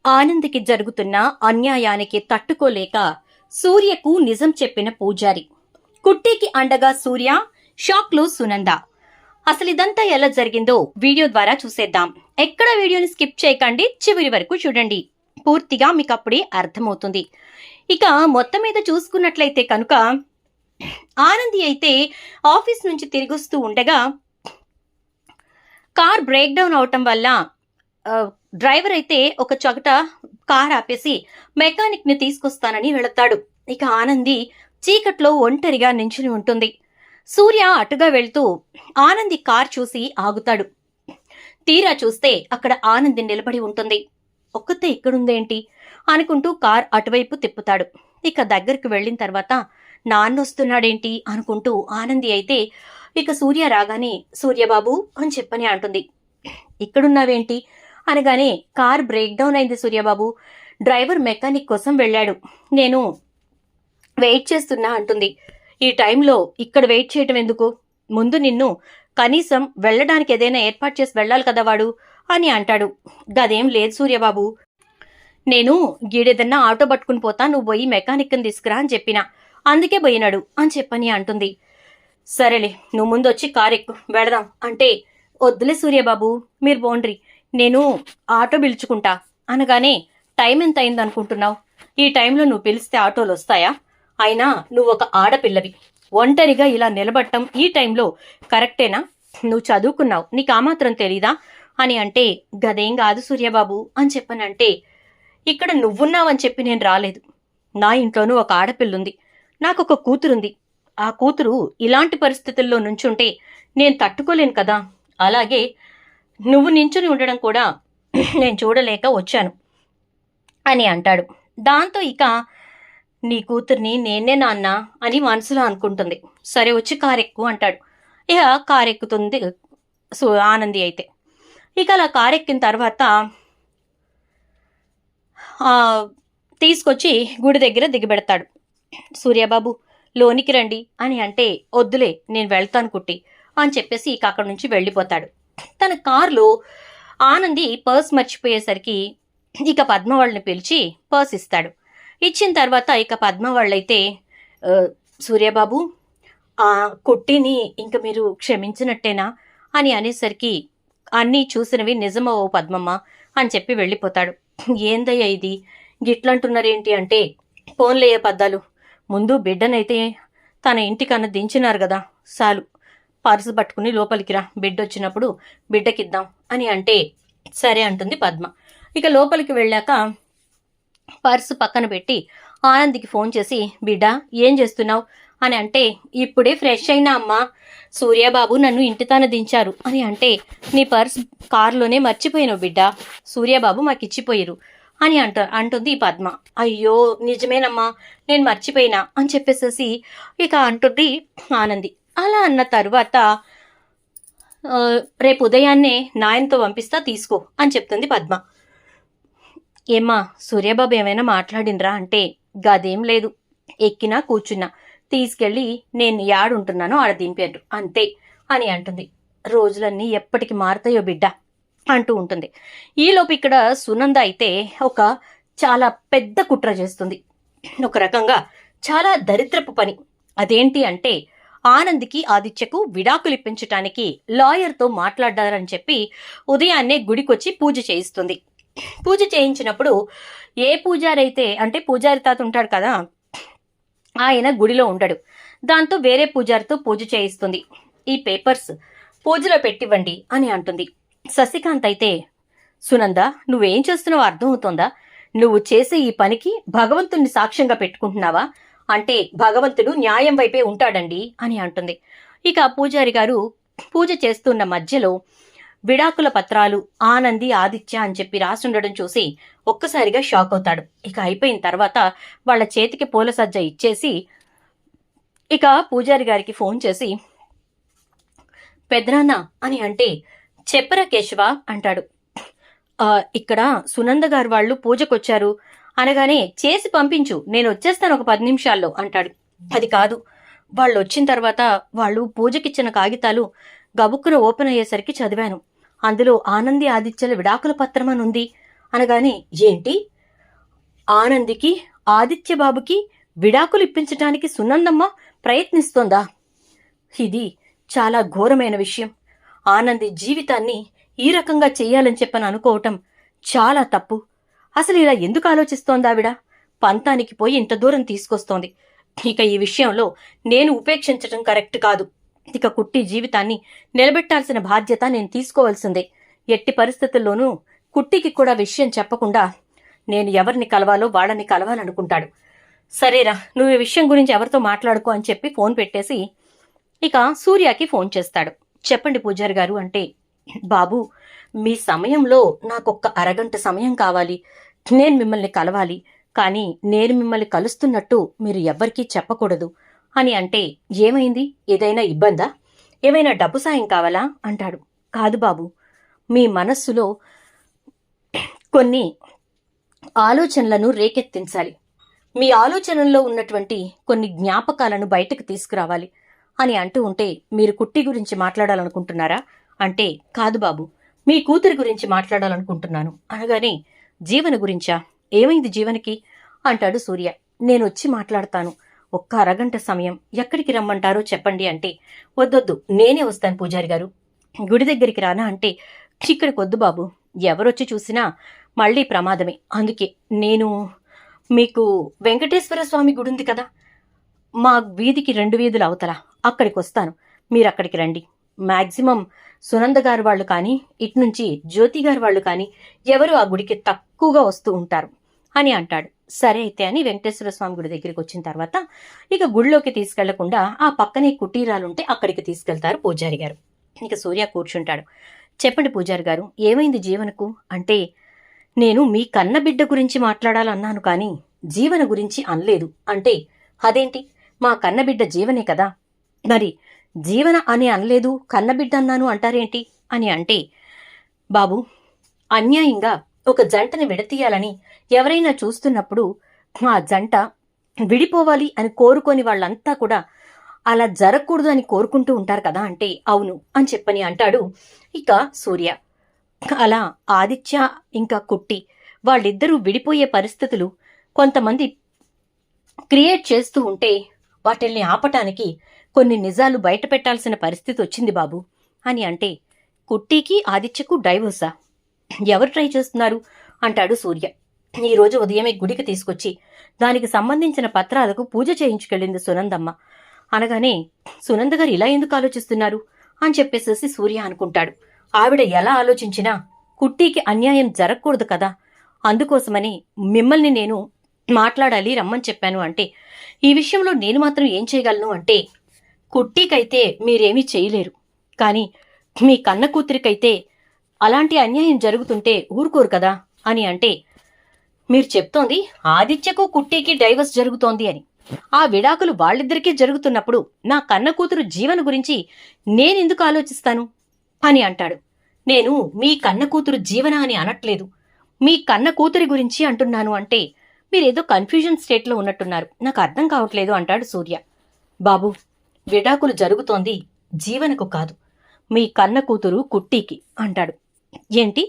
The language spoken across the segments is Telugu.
ఆనంద్కి జరుగుతున్న అన్యాయానికి తట్టుకోలేక సూర్యకు నిజం చెప్పిన పూజారి. కుట్టికి అండగా సూర్య, షాక్లో సునంద. అసలిదంతా ఎలా జరిగిందో వీడియో ద్వారా చూసేద్దాం. ఎక్కడ వీడియోని స్కిప్ చేయకండి, చివరి వరకు చూడండి. పూర్తిగా మీకు అప్పుడే అర్థమవుతుంది. ఇక మొత్తం మీద చూసుకున్నట్లయితే కనుక ఆనంది అయితే ఆఫీస్ నుంచి తిరిగొస్తూ ఉండగా కార్ బ్రేక్ డౌన్ అవటం వల్ల డ్రైవర్ అయితే ఒక చోట కార్ ఆపేసి మెకానిక్ ని తీసుకొస్తానని వెళతాడు. ఇక ఆనంది చీకట్లో ఒంటరిగా నించుని ఉంటుంది. సూర్య అటుగా వెళ్తూ ఆనంది కార్ చూసి ఆగుతాడు. తీరా చూస్తే అక్కడ ఆనంది నిలబడి ఉంటుంది. ఒక్కతే ఇక్కడుందేంటి అనుకుంటూ కార్ అటువైపు తిప్పుతాడు. ఇక దగ్గరికి వెళ్ళిన తర్వాత నాన్నొస్తున్నాడేంటి అనుకుంటూ ఆనంది అయితే ఇక సూర్య రాగానే సూర్యబాబు అని చెప్పని అంటుంది. ఇక్కడున్నావేంటి అనగానే కార్ బ్రేక్ డౌన్ అయింది సూర్యబాబు, డ్రైవర్ మెకానిక్ కోసం వెళ్ళాడు, నేను వెయిట్ చేస్తున్నా అంటుంది. ఈ టైంలో ఇక్కడ వెయిట్ చేయటం ఎందుకు, ముందు నిన్ను కనీసం వెళ్ళడానికి ఏదైనా ఏర్పాటు చేసి వెళ్ళాలి కదా వాడు అని అంటాడు. గదేం లేదు సూర్యబాబు, నేను గీడేదన్నా ఆటో పట్టుకుని పోతా, నువ్వు పోయి మెకానిక్ని తీసుకురా అని చెప్పినా, అందుకే పోయినాడు అని చెప్పని అంటుంది. సరేలే నువ్వు ముందు వచ్చి కారు ఎక్కు వెళదాం అంటే, వద్దులే సూర్యబాబు మీరు పోండ్రి, నేను ఆటో పిలుచుకుంటా అనగానే, టైం ఎంత అయింది అనుకుంటున్నావు, ఈ టైంలో నువ్వు పిలిస్తే ఆటోలు వస్తాయా, అయినా నువ్వు ఒక ఆడపిల్లవి, ఒంటరిగా ఇలా నిలబడటం ఈ టైంలో కరెక్టేనా, నువ్వు చదువుకున్నావు, నీకు ఆ మాత్రం తెలీదా అని అంటే, గదేం కాదు సూర్యబాబు అని చెప్పనంటే, ఇక్కడ నువ్వున్నావని చెప్పి నేను రాలేదు, నా ఇంట్లోనూ ఒక ఆడపిల్లుంది, నాకు ఒక కూతురుంది, ఆ కూతురు ఇలాంటి పరిస్థితుల్లో నుంచుంటే నేను తట్టుకోలేను కదా, అలాగే నువ్వు నించుని ఉండడం కూడా నేను చూడలేక వచ్చాను అని అంటాడు. దాంతో ఇక నీ కూతుర్ని నేనే నాన్న అని మనసులో అనుకుంటుంది. సరే వచ్చి కారెక్కు అంటాడు. ఇక కారెక్కుతుంది ఆనంది అయితే. ఇక అలా కారెక్కిన తర్వాత తీసుకొచ్చి గుడి దగ్గర దిగబెడతాడు. సూర్యబాబు లోనికి రండి అని అంటే, వద్దులే నేను వెళ్తాను కుట్టి అని చెప్పేసి ఇక అక్కడి నుంచి వెళ్ళిపోతాడు. తన కారులో ఆనంది పర్స్ మర్చిపోయేసరికి ఇక పద్మ వాళ్ళని పిలిచి పర్స్ ఇస్తాడు. ఇచ్చిన తర్వాత ఇక పద్మ వాళ్ళైతే, సూర్యబాబు ఆ కుట్టిని ఇంక మీరు క్షమించినట్టేనా అని అనేసరికి, అన్నీ చూసినవి నిజమవు పద్మమ్మ అని చెప్పి వెళ్ళిపోతాడు. ఏందయ్యా ఇది గిట్లంటున్నారేంటి అంటే, ఫోన్లయ్యే పద్దాలు, ముందు బిడ్డనైతే తన ఇంటికన్నా దించినారు కదా, చాలు పర్సు పట్టుకుని లోపలికి రా, బిడ్డ వచ్చినప్పుడు బిడ్డకిద్దాం అని అంటే, సరే అంటుంది పద్మ. ఇక లోపలికి వెళ్ళాక పర్సు పక్కన పెట్టి ఆనందికి ఫోన్ చేసి, బిడ్డ ఏం చేస్తున్నావు అని అంటే, ఇప్పుడే ఫ్రెష్ అయినా అమ్మా, సూర్యబాబు నన్ను ఇంటితాన దించారు అని అంటే, నీ పర్స్ కారులోనే మర్చిపోయినావు బిడ్డ, సూర్యబాబు మాకు ఇచ్చిపోయారు అని అంటుంది పద్మ. అయ్యో నిజమేనమ్మా నేను మర్చిపోయినా అని చెప్పేసేసి ఇక అంటుంది ఆనంది. అలా అన్న తర్వాత, రేపు ఉదయాన్నే నాయనతో పంపిస్తా తీసుకో అని చెప్తుంది పద్మ. ఏమ్మా సూర్యబాబు ఏమైనా మాట్లాడినరా అంటే, గదేం లేదు, ఎక్కినా కూర్చున్నా, తీసుకెళ్ళి నేను యాడుంటున్నానో ఆడ దింపారు అంతే అని అంటుంది. రోజులన్నీ ఎప్పటికి మారుతాయో బిడ్డ అంటూ ఉంటుంది. ఈలోపు ఇక్కడ సునంద అయితే ఒక చాలా పెద్ద కుట్ర చేస్తుంది. ఒక రకంగా చాలా దరిద్రపు పని. అదేంటి అంటే, ఆనంద్కి ఆదిత్యకు విడాకులు ఇప్పించటానికి లాయర్తో మాట్లాడారని చెప్పి ఉదయాన్నే గుడికొచ్చి పూజ చేయిస్తుంది. పూజ చేయించినప్పుడు ఏ పూజారైతే అంటే పూజారి తాత ఉంటాడు కదా, ఆయన గుడిలో ఉండడు. దాంతో వేరే పూజారితో పూజ చేయిస్తుంది. ఈ పేపర్స్ పూజలో పెట్టివ్వండి అని అంటుంది. శశికాంత్ అయితే, సునంద నువ్వేం చేస్తున్నావో అర్థమవుతోందా, నువ్వు చేసే ఈ పనికి భగవంతుణ్ణి సాక్ష్యంగా పెట్టుకుంటున్నావా అంటే, భగవంతుడు న్యాయం వైపే ఉంటాడండి అని అంటుంది. ఇక పూజారి గారు పూజ చేస్తున్న మధ్యలో విడాకుల పత్రాలు ఆనంది ఆదిత్య అని చెప్పి రాసుండడం చూసి ఒక్కసారిగా షాక్ అవుతాడు. ఇక అయిపోయిన తర్వాత వాళ్ళ చేతికి పూల సజ్జ ఇచ్చేసి ఇక పూజారి గారికి ఫోన్ చేసి, పెద్దనాన్న అని అంటే, చెప్పరా కేశవ అంటాడు. ఇక్కడ సునంద గారు వాళ్ళు పూజకొచ్చారు అనగానే, చేసి పంపించు నేను వచ్చేస్తాను ఒక 10 నిమిషాల్లో అంటాడు. అది కాదు, వాళ్ళు వచ్చిన తర్వాత వాళ్ళు పూజకిచ్చిన కాగితాలు గబుక్కున ఓపెన్ అయ్యేసరికి చదివాను, అందులో ఆనంది ఆదిత్యల విడాకుల పత్రం అని ఉంది అనగానే, ఏంటి, ఆనందికి ఆదిత్యబాబుకి విడాకులు ఇప్పించటానికి సునందమ్మ ప్రయత్నిస్తోందా? ఇది చాలా ఘోరమైన విషయం. ఆనంది జీవితాన్ని ఈ రకంగా చెయ్యాలని చెప్పని అనుకోవటం చాలా తప్పు. అసలు ఇలా ఎందుకు ఆలోచిస్తోందావిడ? పంతానికి పోయి ఇంత దూరం తీసుకొస్తోంది. ఇక ఈ విషయంలో నేను ఉపేక్షించటం కరెక్ట్ కాదు. ఇక కుట్టి జీవితాన్ని నిలబెట్టాల్సిన బాధ్యత నేను తీసుకోవాల్సిందే. ఎట్టి పరిస్థితుల్లోనూ కుట్టికి కూడా విషయం చెప్పకుండా నేను ఎవరిని కలవాలో వాళ్ళని కలవాలనుకుంటాడు. సరేరా, నువ్వు ఈ విషయం గురించి ఎవరితో మాట్లాడుకో అని చెప్పి ఫోన్ పెట్టేసి ఇక సూర్యకి ఫోన్ చేస్తాడు. చెప్పండి పూజారి గారు అంటే, బాబు, మీ సమయంలో నాకొక్క అరగంట సమయం కావాలి. నేను మిమ్మల్ని కలవాలి. కానీ నేను మిమ్మల్ని కలుస్తున్నట్టు మీరు ఎవ్వరికీ చెప్పకూడదు అని అంటే, ఏమైంది, ఏదైనా ఇబ్బందా, ఏమైనా డబ్బు సాయం కావాలా అంటాడు. కాదు బాబు, మీ మనస్సులో కొన్ని ఆలోచనలను రేకెత్తించాలి. మీ ఆలోచనల్లో ఉన్నటువంటి కొన్ని జ్ఞాపకాలను బయటకు తీసుకురావాలి అని అంటూ ఉంటే, మీరు కుట్టి గురించి మాట్లాడాలనుకుంటున్నారా అంటే, కాదు బాబు, మీ కూతురి గురించి మాట్లాడాలనుకుంటున్నాను అనగానే, జీవన గురించా, ఏమైంది జీవనకి అంటాడు సూర్య. నేను వచ్చి మాట్లాడతాను, ఒక్క అరగంట సమయం, ఎక్కడికి రమ్మంటారో చెప్పండి అంటే, వద్దొద్దు, నేనే వస్తాను పూజారి గారు, గుడి దగ్గరికి రానా అంటే, ఇక్కడికి వద్దు బాబు, ఎవరొచ్చి చూసినా మళ్ళీ ప్రమాదమే. అందుకే నేను మీకు వెంకటేశ్వర స్వామి గుడి ఉంది కదా, మా వీధికి 2 వీధులు అవతల, అక్కడికి వస్తాను, మీరు అక్కడికి రండి. మ్యాక్సిమం సునంద గారు వాళ్ళు కానీ, ఇట్నుంచి జ్యోతి గారు వాళ్ళు కానీ ఎవరు ఆ గుడికి తక్కువగా వస్తూ ఉంటారు అని అంటాడు. సరే అయితే అని వెంకటేశ్వర స్వామి గుడి దగ్గరికి వచ్చిన తర్వాత ఇక గుడిలోకి తీసుకెళ్లకుండా ఆ పక్కనే కుటీరాలుంటే అక్కడికి తీసుకెళ్తారు పూజారి గారు. ఇక సూర్య కూర్చుంటాడు. చెప్పండి పూజారి గారు, ఏమైంది జీవనకు అంటే, నేను మీ కన్నబిడ్డ గురించి మాట్లాడాలన్నాను కానీ జీవన గురించి అనలేదు అంటే, అదేంటి, మా కన్నబిడ్డ జీవనే కదా, మరి జీవన అని అనలేదు, కన్నబిడ్డ అన్నాను అంటారేంటి అని అంటే, బాబు, అన్యాయంగా ఒక జంటని విడతీయాలని ఎవరైనా చూస్తున్నప్పుడు ఆ జంట విడిపోవాలి అని కోరుకొని వాళ్ళంతా కూడా అలా జరగకూడదు అని కోరుకుంటూ ఉంటారు కదా అంటే, అవును అని చెప్పని అంటాడు ఇక సూర్య. అలా ఆదిత్య ఇంకా కుట్టి వాళ్ళిద్దరూ విడిపోయే పరిస్థితులు కొంతమంది క్రియేట్ చేస్తూ ఉంటే వాటిల్ని ఆపటానికి కొన్ని నిజాలు బయట పెట్టాల్సిన పరిస్థితి వచ్చింది బాబు అని అంటే, కుట్టికి ఆదిత్యకు డైవోర్సా? ఎవరు ట్రై చేస్తున్నారు అంటాడు సూర్య. ఈరోజు ఉదయమే గుడికి తీసుకొచ్చి దానికి సంబంధించిన పత్రాలకు పూజ చేయించుకెళ్ళింది సునందమ్మ అనగానే, సునంద గారు ఇలా ఎందుకు ఆలోచిస్తున్నారు అని చెప్పేసేసి సూర్య అనుకుంటాడు. ఆవిడ ఎలా ఆలోచించినా కుట్టికి అన్యాయం జరగకూడదు కదా, అందుకోసమని మిమ్మల్ని నేను మాట్లాడాలి రమ్మని చెప్పాను అంటే, ఈ విషయంలో నేను మాత్రం ఏం చేయగలను అంటే, కుట్టికైతే మీరేమీ చేయలేరు, కానీ మీ కన్న కూతురికైతే అలాంటి అన్యాయం జరుగుతుంటే ఊరుకోరు కదా అని అంటే, మీరు చెప్తోంది ఆదిత్యకు కుట్టికి డైవర్స్ జరుగుతోంది అని. ఆ విడాకులు వాళ్ళిద్దరికీ జరుగుతున్నప్పుడు నా కన్న కూతురు జీవన గురించి నేనెందుకు ఆలోచిస్తాను అని అంటాడు. నేను మీ కన్న కూతురు జీవన అని అనట్లేదు, మీ కన్న కూతురి గురించి అంటున్నాను అంటే, మీరేదో కన్ఫ్యూజన్ స్టేట్లో ఉన్నట్టున్నారు, నాకు అర్థం కావట్లేదు అంటాడు సూర్య. బాబు, విడాకులు జరుగుతోంది జీవనకు కాదు, మీ కన్న కూతురు కుట్టికి అంటాడు. ఏంటి,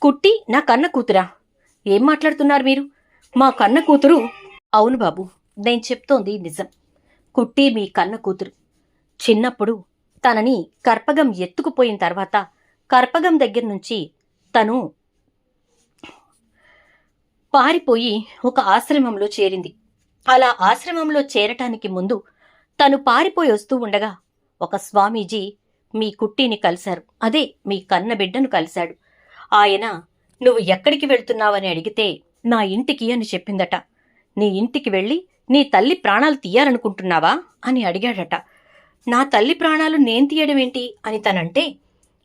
కుట్టి నా కన్న కూతురా? ఏం మాట్లాడుతున్నారు మీరు? మా కన్న కూతురు. అవును బాబు, నేను చెప్తోంది నిజం. కుట్టి మీ కన్న కూతురు. చిన్నప్పుడు తనని కర్పగం ఎత్తుకుపోయిన తర్వాత కర్పగం దగ్గర నుంచి తను పారిపోయి ఒక ఆశ్రమంలో చేరింది. అలా ఆశ్రమంలో చేరటానికి ముందు తను పారిపోయి వస్తూ ఉండగా ఒక స్వామీజీ మీ కుట్టిని కలిశారు, అదే మీ కన్న బిడ్డను కలిశాడు. ఆయన, నువ్వు ఎక్కడికి వెళ్తున్నావని అడిగితే నా ఇంటికి అని చెప్పిందట. నీ ఇంటికి వెళ్ళి నీ తల్లి ప్రాణాలు తీయాలనుకుంటున్నావా అని అడిగాడట. నా తల్లి ప్రాణాలు నేను తీయడమేంటి అని తనంటే,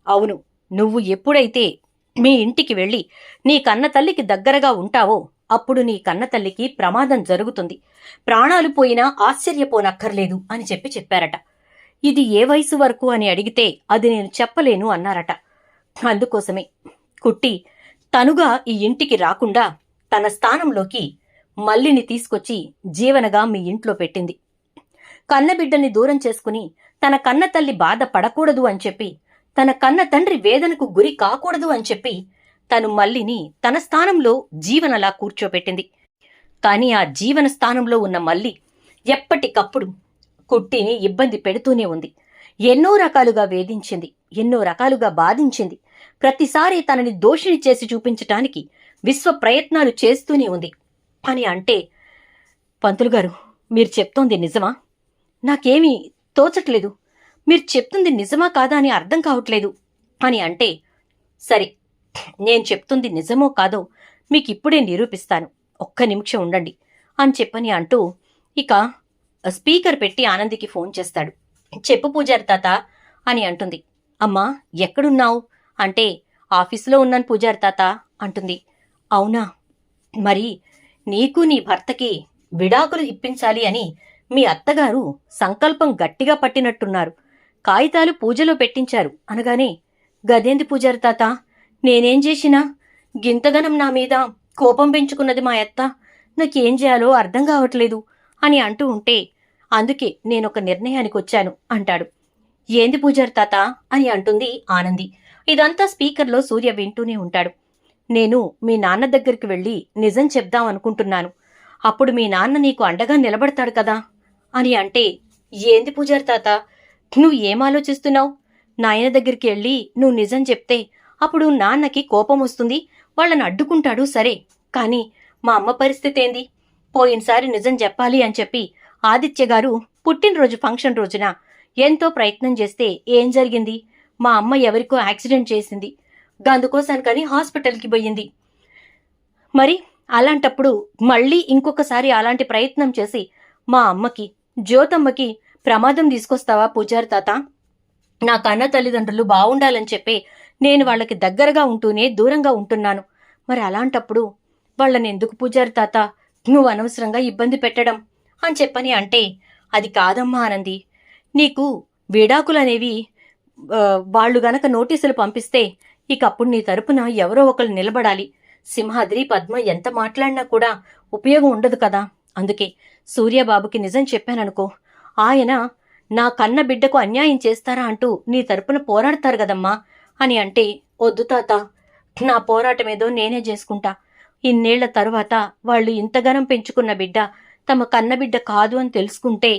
అవును, నువ్వు ఎప్పుడైతే మీ ఇంటికి వెళ్ళి నీ కన్న తల్లికి దగ్గరగా ఉంటావో అప్పుడు నీ కన్న తల్లికి ప్రమాదం జరుగుతుంది, ప్రాణాలు పోయినా ఆశ్చర్యపోనక్కర్లేదు అని చెప్పారట. ఇది ఏ వయసు వరకు అని అడిగితే అది నేను చెప్పలేను అన్నారట. అందుకోసమే కుట్టి తనుగా ఈ ఇంటికి రాకుండా తన స్థానంలోకి మల్లిని తీసుకొచ్చి జీవనగా మీ ఇంట్లో పెట్టింది. కన్నబిడ్డని దూరం చేసుకుని తన కన్న తల్లి బాధ పడకూడదు అని చెప్పి, తన కన్న తండ్రి వేదనకు గురి కాకూడదు అని చెప్పి తను మల్లిని తన స్థానంలో జీవనలా కూర్చోపెట్టింది. కాని ఆ జీవన స్థానంలో ఉన్న మల్లి ఎప్పటికప్పుడు కుట్టిని ఇబ్బంది పెడుతూనే ఉంది. ఎన్నో రకాలుగా వేధించింది, ఎన్నో రకాలుగా బాధించింది. ప్రతిసారి తనని దోషిని చేసి చూపించటానికి విశ్వ ప్రయత్నాలు చేస్తూనే ఉంది. అని అంటే, పంతులు గారు, మీరు చెప్తోంది నిజమా? నాకేమీ తోచట్లేదు. మీరు చెప్తుంది నిజమా కాదా అని అర్థం కావట్లేదు అని అంటే, సరే, నేను చెప్తుంది నిజమో కాదో మీకిప్పుడే నిరూపిస్తాను, ఒక్క నిమిషం ఉండండి అని చెప్పని అంటూ ఇక స్పీకర్ పెట్టి ఆనందికి ఫోన్ చేస్తాడు. చెప్పు పూజారి తాత అని అంటుంది. అమ్మా, ఎక్కడున్నావు అంటే, ఆఫీసులో ఉన్నాను పూజారి తాత అంటుంది. అవునా, మరి నీకు నీ భర్తకి విడాకులు ఇప్పించాలి అని మీ అత్తగారు సంకల్పం గట్టిగా పట్టినట్టున్నారు. కాగితాలు పూజలో పెట్టించారు అనగానే, గదేంది పూజారి తాత, నేనేం చేసినా? గింతగనం నా మీద కోపం పెంచుకున్నది మా అత్త. నాకేం చేయాలో అర్థం కావట్లేదు అని అంటూ ఉంటే, అందుకే నేనొక నిర్ణయానికి వచ్చాను అంటాడు. ఏంది పూజారి తాత అని అంటుంది ఆనంది. ఇదంతా స్పీకర్లో సూర్య వింటూనే ఉంటాడు. నేను మీ నాన్న దగ్గరికి వెళ్ళి నిజం చెప్దాం అనుకుంటున్నాను. అప్పుడు మీ నాన్న నీకు అండగా నిలబడతాడు కదా అని అంటే, ఏంది పూజారి తాత, నువ్వు ఏం ఆలోచిస్తున్నావు? నాయన దగ్గరికి వెళ్ళి నువ్వు నిజం చెప్తే అప్పుడు నాన్నకి కోపం వస్తుంది, వాళ్ళని అడ్డుకుంటాడు, సరే. కానీ మా అమ్మ పరిస్థితి ఏంది? పోయినసారి నిజం చెప్పాలి అని చెప్పి ఆదిత్య గారు పుట్టినరోజు ఫంక్షన్ రోజున ఎంతో ప్రయత్నం చేస్తే ఏం జరిగింది? మా అమ్మ ఎవరికో యాక్సిడెంట్ చేసింది, గందుకోసానికని హాస్పిటల్కి పోయింది. మరి అలాంటప్పుడు మళ్ళీ ఇంకొకసారి అలాంటి ప్రయత్నం చేసి మా అమ్మకి, జ్యోతమ్మకి ప్రమాదం తీసుకొస్తావా పూజారి తాత? నా కన్న తల్లిదండ్రులు బావుండాలని చెప్పి నేను వాళ్ళకి దగ్గరగా ఉంటూనే దూరంగా ఉంటున్నాను. మరి అలాంటప్పుడు వాళ్ళని ఎందుకు పూజారి తాత నువ్వు అనవసరంగా ఇబ్బంది పెట్టడం అని చెప్పని అంటే, అది కాదమ్మా ఆనంది, నీకు విడాకులనేవి వాళ్ళు గనక నోటీసులు పంపిస్తే ఇకప్పుడు నీ తరపున ఎవరో ఒకరు నిలబడాలి. సింహాద్రి, పద్మ ఎంత మాట్లాడినా కూడా ఉపయోగం ఉండదు కదా. అందుకే సూర్యబాబుకి నిజం చెప్పాననుకో, ఆయన నా కన్న బిడ్డకు అన్యాయం చేస్తారా అంటూ నీ తరపున పోరాడతారు కదమ్మా అని అంటే, వద్దు తాత, నా పోరాటమేదో నేనే చేసుకుంటా. ఇన్నేళ్ల తరువాత వాళ్ళు ఇంతగానం పెంచుకున్న బిడ్డ తమ కన్నబిడ్డ కాదు అని తెలుసుకుంటే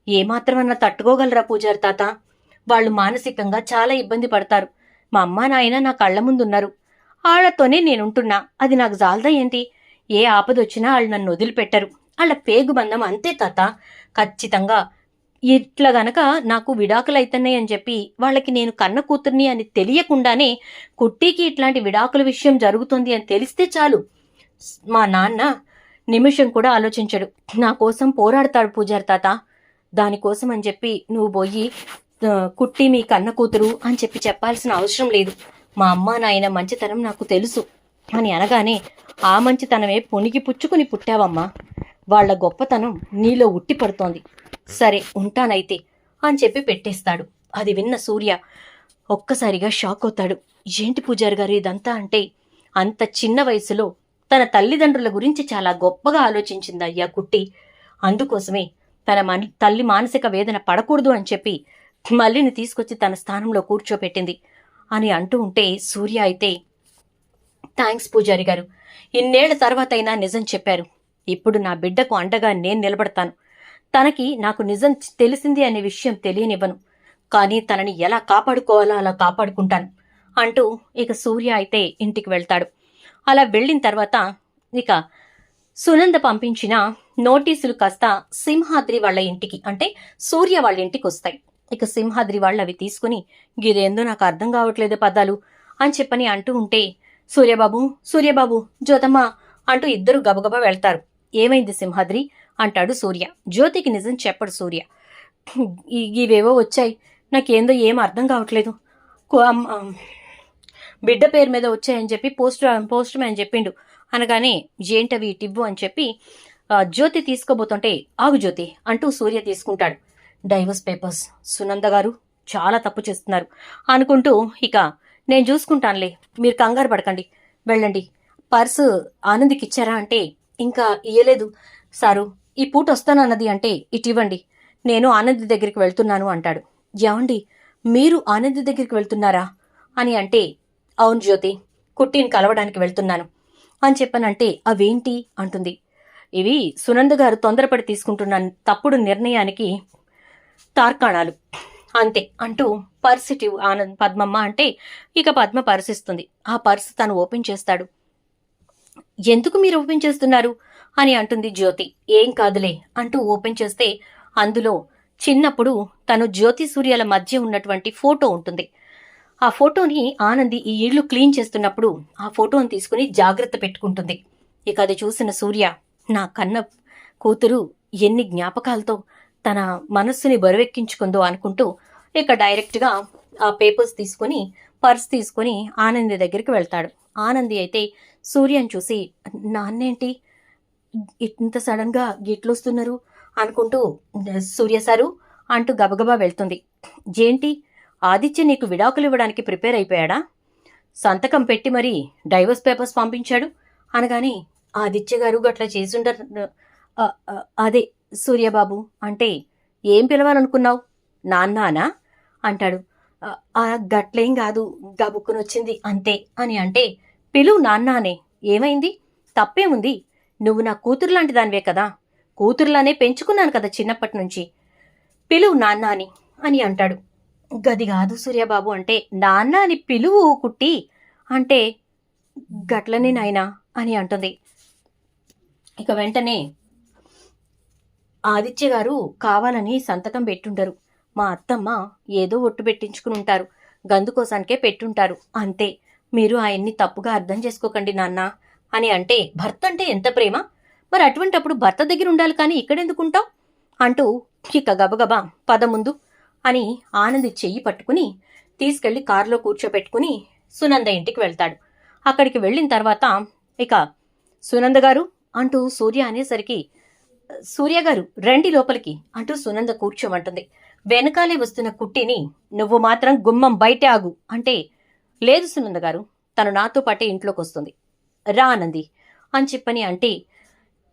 ఏమాత్రమన్నా తట్టుకోగలరా పూజారి తాత? వాళ్ళు మానసికంగా చాలా ఇబ్బంది పడతారు. మా అమ్మా నాయన నా కళ్ల ముందున్నారు, ఆళ్లతోనే నేనుంటున్నా. అది నాకు జాలదా ఏంటి? ఏ ఆపదొచ్చినా వాళ్ళు నన్ను వదిలిపెట్టరు. వాళ్ళ పేగుబంధం అంతే తాత. ఖచ్చితంగా ఇట్లా గనక నాకు విడాకులైతున్నాయి అని చెప్పి వాళ్ళకి నేను కన్న కూతుర్ని అని తెలియకుండానే కుట్టికి ఇట్లాంటి విడాకుల విషయం జరుగుతుంది అని తెలిస్తే చాలు, మా నాన్న నిమిషం కూడా ఆలోచించడు, నా కోసం పోరాడతాడు పూజారి తాత. దానికోసం అని చెప్పి నువ్వు పోయి కుట్టి మీ కన్న కూతురు అని చెప్పి చెప్పాల్సిన అవసరం లేదు. మా అమ్మ నాయన మంచితనం నాకు తెలుసు అని అనగానే, ఆ మంచితనమే పొనికి పుచ్చుకుని పుట్టావమ్మా. వాళ్ల గొప్పతనం నీలో ఉట్టి పడుతోంది. సరే ఉంటానైతే అని చెప్పి పెట్టేస్తాడు. అది విన్న సూర్య ఒక్కసారిగా షాక్ అవుతాడు. ఏంటి పూజారి గారు ఇదంతా అంటే, అంత చిన్న వయసులో తన తల్లిదండ్రుల గురించి చాలా గొప్పగా ఆలోచించిందయ్యా కుట్టి. అందుకోసమే తన తల్లి మానసిక వేదన పడకూడదు అని చెప్పి మల్లిని తీసుకొచ్చి తన స్థానంలో కూర్చోపెట్టింది అని అంటూ ఉంటే, సూర్య అయితే, థ్యాంక్స్ పూజారి గారు, ఇన్నేళ్ల తర్వాతైనా నిజం చెప్పారు. ఇప్పుడు నా బిడ్డకు అండగా నేను నిలబడతాను. తనకి నాకు నిజం తెలిసింది అనే విషయం తెలియనివ్వను. కానీ తనని ఎలా కాపాడుకోవాలో అలా కాపాడుకుంటాను అంటూ ఇక సూర్య అయితే ఇంటికి వెళ్తాడు. అలా వెళ్ళిన తర్వాత ఇక సునంద పంపించిన నోటీసులు కాస్త సింహాద్రి వాళ్ళ ఇంటికి, అంటే సూర్య వాళ్ళ ఇంటికి వస్తాయి. ఇక సింహాద్రి వాళ్ళు అవి తీసుకుని, గిదేందో నాకు అర్థం కావట్లేదు పదాలు అని చెప్పని అంటూ ఉంటే, సూర్యబాబు, జ్యోతమ్మ అంటూ ఇద్దరు గబగబా వెళ్తారు. ఏమైంది సింహాద్రి అంటాడు సూర్య. జ్యోతికి నిజం చెప్పడు సూర్య. ఇవేవో వచ్చాయి, నాకేందో ఏం అర్థం కావట్లేదు. బిడ్డ పేరు మీద వచ్చాయని చెప్పి పోస్ట్ మ్యాన్ చెప్పిండు అనగానే, ఏంటవి ఇటివ్వు అని చెప్పి జ్యోతి తీసుకోబోతుంటే, ఆగు జ్యోతి అంటూ సూర్య తీసుకుంటాడు. Divorce papers. సునంద గారు చాలా తప్పు చేస్తున్నారు అనుకుంటూ, ఇక నేను చూసుకుంటానులే, మీరు కంగారు పడకండి, వెళ్ళండి. పర్సు ఆనందికి ఇచ్చారా అంటే, ఇంకా ఇయ్యలేదు సారు, ఈ పూట వస్తానన్నది అంటే ఇటివ్వండి, నేను ఆనంది దగ్గరికి వెళ్తున్నాను అంటాడు. ఏమండి, మీరు ఆనంది దగ్గరికి వెళ్తున్నారా అని అంటే, అవును జ్యోతి, కుట్టిని కలవడానికి వెళ్తున్నాను అని చెప్పనంటే అవేంటి అంటుంది. ఇవి సునంద గారు తొందరపడి తీసుకుంటున్న తప్పుడు నిర్ణయానికి తార్కాణాలు అంతే అంటూ పర్సిటివ్ ఆనంద్ పద్మమ్మ అంటే ఇక పద్మ పర్సిస్తుంది. ఆ పర్స్ తను ఓపెన్ చేస్తాడు. ఎందుకు మీరు ఓపెన్ చేస్తున్నారు అని అంటుంది జ్యోతి. ఏం కాదులే అంటూ ఓపెన్ చేస్తే అందులో చిన్నప్పుడు తను జ్యోతి సూర్యాల మధ్య ఉన్నటువంటి ఫోటో ఉంటుంది. ఆ ఫోటోని ఆనంది ఈ ఇల్లు క్లీన్ చేస్తున్నప్పుడు ఆ ఫోటోని తీసుకుని జాగ్రత్త పెట్టుకుంటుంది. ఇక అది చూసిన సూర్య, నా కన్న కూతురు ఎన్ని జ్ఞాపకాలతో తన మనస్సుని బరువెక్కించుకుందో అనుకుంటూ ఇక డైరెక్ట్గా ఆ పేపర్స్ తీసుకుని పర్స్ తీసుకుని ఆనంది దగ్గరికి వెళ్తాడు. ఆనంది అయితే సూర్యని చూసి, నాన్నేంటి ఇంత సడన్గా గిట్లొస్తున్నారు అనుకుంటూ సూర్య సారు అంటూ గబగబా వెళ్తుంది. ఏంటి ఆదిత్య నీకు విడాకులు ఇవ్వడానికి ప్రిపేర్ అయిపోయాడా? సంతకం పెట్టి మరి డైవర్స్ పేపర్స్ పంపించాడు అనగానే ఆదిత్య గారు గట్లా చేసుంటారు. అదే సూర్యబాబు అంటే ఏం పిలవాలనుకున్నావు? నాన్నానా అంటాడు. గట్లేం కాదు, గబుక్కుని వచ్చింది అంతే అని అంటే, పిలువు నాన్నానే, ఏమైంది? తప్పేముంది? నువ్వు నా కూతురు లాంటి దానివే కదా, కూతురులానే పెంచుకున్నాను కదా చిన్నప్పటి నుంచి, పిలువు నాన్న అని అంటాడు. గది కాదు సూర్యబాబు అంటే, నాన్న అని పిలువు కుట్టి అంటే, గట్లనే నాయనా అని అంటుంది. ఇక వెంటనే ఆదిత్య గారు కావాలని సంతకం పెట్టుంటారు. మా అత్తమ్మ ఏదో ఒట్టు పెట్టించుకుని ఉంటారు, గందుకోసానికే పెట్టుంటారు అంతే. మీరు ఆయన్ని తప్పుగా అర్థం చేసుకోకండి నాన్న అని అంటే, భర్త అంటే ఎంత ప్రేమ, మరి అటువంటప్పుడు భర్త దగ్గర ఉండాలి కానీ ఇక్కడెందుకుంటావు అంటూ ఇక గబగబా పద ముందు అని ఆనంది చెయ్యి పట్టుకుని తీసుకెళ్లి కారులో కూర్చోపెట్టుకుని సునంద ఇంటికి వెళ్తాడు. అక్కడికి వెళ్ళిన తర్వాత ఇక సునంద గారు అంటూ సూర్య అనేసరికి, సూర్య గారు రండి లోపలికి అంటూ సునంద కూర్చోమంటుంది. వెనకాలే వస్తున్న కుట్టిని, నువ్వు మాత్రం గుమ్మం బయటే ఆగు అంటే, లేదు సునంద గారు, తను నాతో పాటే ఇంట్లోకి వస్తుంది, రా ఆనంది అని చెప్పని అంటే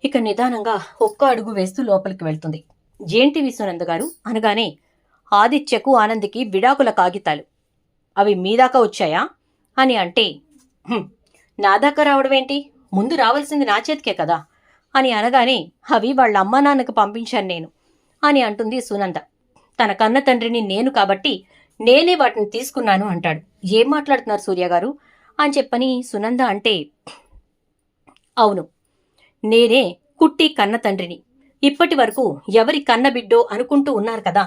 ఇక నిదానంగా ఒక్క అడుగు వేస్తూ లోపలికి వెళ్తుంది. ఏంటివి సునంద గారు అనగానే, ఆదిత్యకు ఆనందికి విడాకుల కాగితాలు, అవి మీదాకా వచ్చాయా అని అంటే, నా దాకా రావడమేంటి, ముందు రావాల్సింది నా చేతికే కదా అని అనగానే, అవి వాళ్ళ అమ్మా నాన్నకు పంపించాను నేను అని అంటుంది సునంద. తన కన్న తండ్రిని నేను కాబట్టి నేనే వాటిని తీసుకున్నాను అంటాడు. ఏం మాట్లాడుతున్నారు సూర్య గారు అని చెప్పని సునంద అంటే, అవును, నేనే కుట్టి కన్న తండ్రిని. ఇప్పటి వరకు ఎవరి కన్న బిడ్డో అనుకుంటూ ఉన్నారు కదా,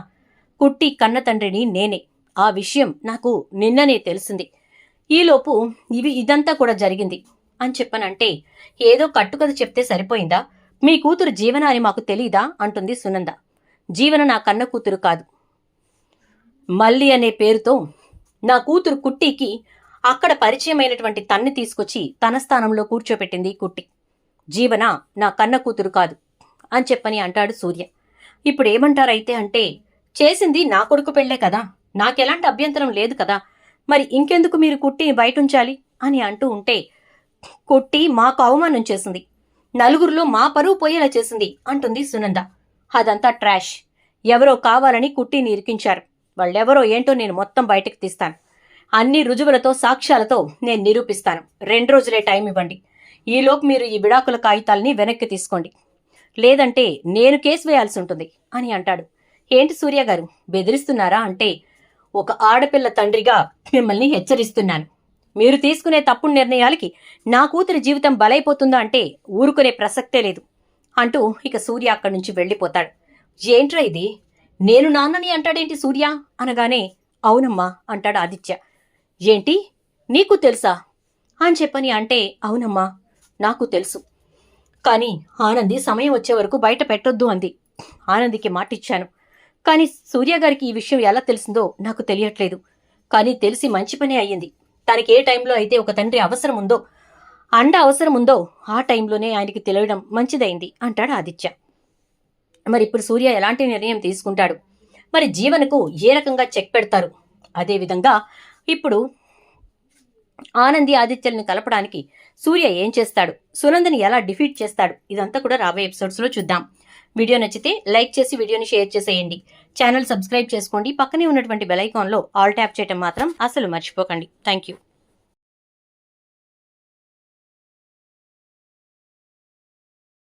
కుట్టి కన్న తండ్రిని నేనే. ఆ విషయం నాకు నిన్ననే తెలిసింది. ఈలోపు ఇదంతా కూడా జరిగింది అని చెప్పనంటే, ఏదో కట్టుకథ చెప్తే సరిపోయిందా? మీ కూతురు జీవన అని మాకు తెలీదా అంటుంది సునంద. జీవన నా కన్న కూతురు కాదు, మల్లి అనే పేరుతో నా కూతురు కుట్టికి అక్కడ పరిచయమైనటువంటి తన్ని తీసుకొచ్చి తన స్థానంలో కూర్చోపెట్టింది కుట్టి. జీవన నా కన్న కూతురు కాదు అని చెప్పని అంటాడు సూర్య. ఇప్పుడు ఏమంటారైతే అంటే, చేసింది నా కొడుకు పెళ్లే కదా, నాకెలాంటి అభ్యంతరం లేదు కదా, మరి ఇంకెందుకు మీరు కుట్టిని బయటుంచాలి అని అంటూ ఉంటే, కుట్టి మాకు అవమానం చేసింది, నలుగురిలో మా పరువు పోయేలా చేసింది అంటుంది సునంద. అదంతా ట్రాష్, ఎవరో కావాలని కుట్టిని ఇరికించారు, వాళ్ళెవరో ఏంటో నేను మొత్తం బయటకు తీస్తాను, అన్ని రుజువులతో సాక్ష్యాలతో నేను నిరూపిస్తాను, 2 రోజులే టైం ఇవ్వండి, ఈలోపు మీరు ఈ విడాకుల కాగితాలని వెనక్కి తీసుకోండి, లేదంటే నేను కేసు వేయాల్సి ఉంటుంది అని అంటాడు. ఏంటి సూర్య గారు బెదిరిస్తున్నారా అంటే, ఒక ఆడపిల్ల తండ్రిగా మిమ్మల్ని హెచ్చరిస్తున్నాను, మీరు తీసుకునే తప్పుడు నిర్ణయాలకి నా కూతురి జీవితం బలైపోతుందా అంటే ఊరుకునే ప్రసక్తే లేదు అంటూ ఇక సూర్య అక్కడి నుంచి వెళ్ళిపోతాడు. ఏంట్రా ఇది, నేను నాన్నని అంటాడేంటి సూర్య అనగానే, అవునమ్మా అంటాడు ఆదిత్య. ఏంటి నీకు తెలుసా అని చెప్పని అంటే, అవునమ్మా నాకు తెలుసు, కానీ ఆనంది సమయం వచ్చే వరకు బయట పెట్టొద్దు అంది. ఆనందికి మాటిచ్చాను, కానీ సూర్య గారికి ఈ విషయం ఎలా తెలిసిందో నాకు తెలియట్లేదు, కానీ తెలిసి మంచి పనే అయ్యింది. తనకి ఏ టైంలో అయితే ఒక తండ్రి అవసరం ఉందో, అండ అవసరం ఉందో ఆ టైంలోనే ఆయనకి తెలియడం మంచిదైంది అంటాడు ఆదిత్య. మరి ఇప్పుడు సూర్య ఎలాంటి నిర్ణయం తీసుకుంటాడు, మరి జీవనకు ఏ రకంగా చెక్ పెడతారు, అదేవిధంగా ఇప్పుడు ఆనంది ఆదిత్యల్ని కలపడానికి సూర్య ఏం చేస్తాడు, సునందని ఎలా డిఫీట్ చేస్తాడు, ఇదంతా కూడా రాబోయే ఎపిసోడ్స్లో చూద్దాం. వీడియో నచ్చితే లైక్ చేసి వీడియోని షేర్ చేసేయండి. ఛానల్ సబ్స్క్రైబ్ చేసుకోండి. పక్కనే ఉన్నటువంటి బెల్ ఐకాన్లో ఆల్ ట్యాప్ చేయడం మాత్రం అసలు మర్చిపోకండి. Thank you.